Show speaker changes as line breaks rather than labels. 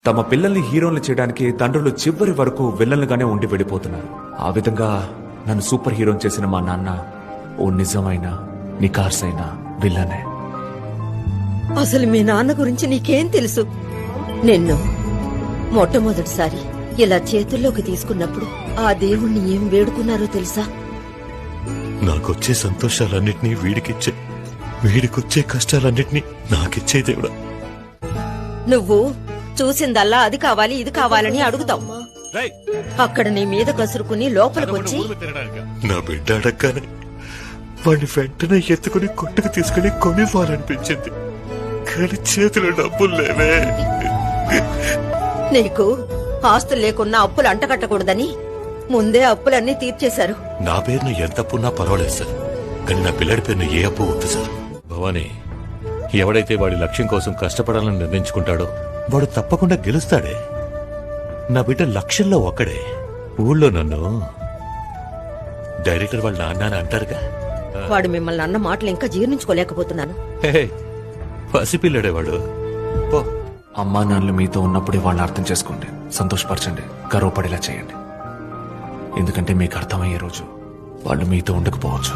తమ పిల్లల్ని హీరోలు చేయడానికి తండ్రులు చివరి వరకు విల్లన్లుగానే ఉండి వెళ్ళిపోతున్నారు. ఆ విధంగా నన్ను సూపర్ హీరోని చేసిన మా నాన్న ఓ నిజమైన నికార్సైన విల్లనే.
అసలు మీ నాన్న గురించి నీకేం తెలుసు? నిన్ను మొట్టమొదటిసారి ఇలా చేతుల్లోకి తీసుకున్నప్పుడు ఆ దేవుణ్ణి ఏం వేడుకున్నారో తెలుసా?
నాకొచ్చే సంతోషాలన్నిటినీ వీడికిచ్చే, వీడికొచ్చే కష్టాలన్నిటినీ నాకిచ్చే దేవుడా.
నువ్వు చూసిందల్లా అది కావాలి ఇది కావాలని అడుగుతావు. అక్కడ నీ మీద కసురుకుని లోపలికొచ్చి
నా బిడ్డ అడగగానే వాడిని వెంటనే ఎత్తుకుని కొట్టుకు తీసుకుని కొనివ్వాలనిపించింది. కానీ చేతిలో డబ్బులు లేవే.
నీకు ఆస్తులు లేకున్నా అప్పులు అంటకట్టకూడదని ముందే అప్పులన్నీ తీర్చేశారు.
నా పేరును ఎంత అప్పున్నా పర్వాలేదు సార్, కానీ నా పిల్లడి పేరును ఏ అప్పు వద్దు సార్. భవానీ, ఎవడైతే వాడి లక్ష్యం కోసం కష్టపడాలని నిర్ణయించుకుంటాడో వాడు తప్పకుండా గెలుస్తాడే. నా బిడ్డ లక్ష్యంలో ఒక్కడే. ఊళ్ళో నన్ను డైరెక్టర్ వాళ్ళ నాన్న అని అంటారుగా.
వాడు మిమ్మల్ని అన్న మాటలు ఇంకా జీర్ణించుకోలేకపోతున్నాను.
హే, పసిపిల్లడే వాడు. పో.
అమ్మా నాన్నలు మీతో ఉన్నప్పుడే వాళ్ళని అర్థం చేసుకోండి, సంతోషపరచండి, గర్వపడేలా చేయండి. ఎందుకంటే మీకు అర్థమయ్యే రోజు వాళ్ళు మీతో ఉండకపోవచ్చు.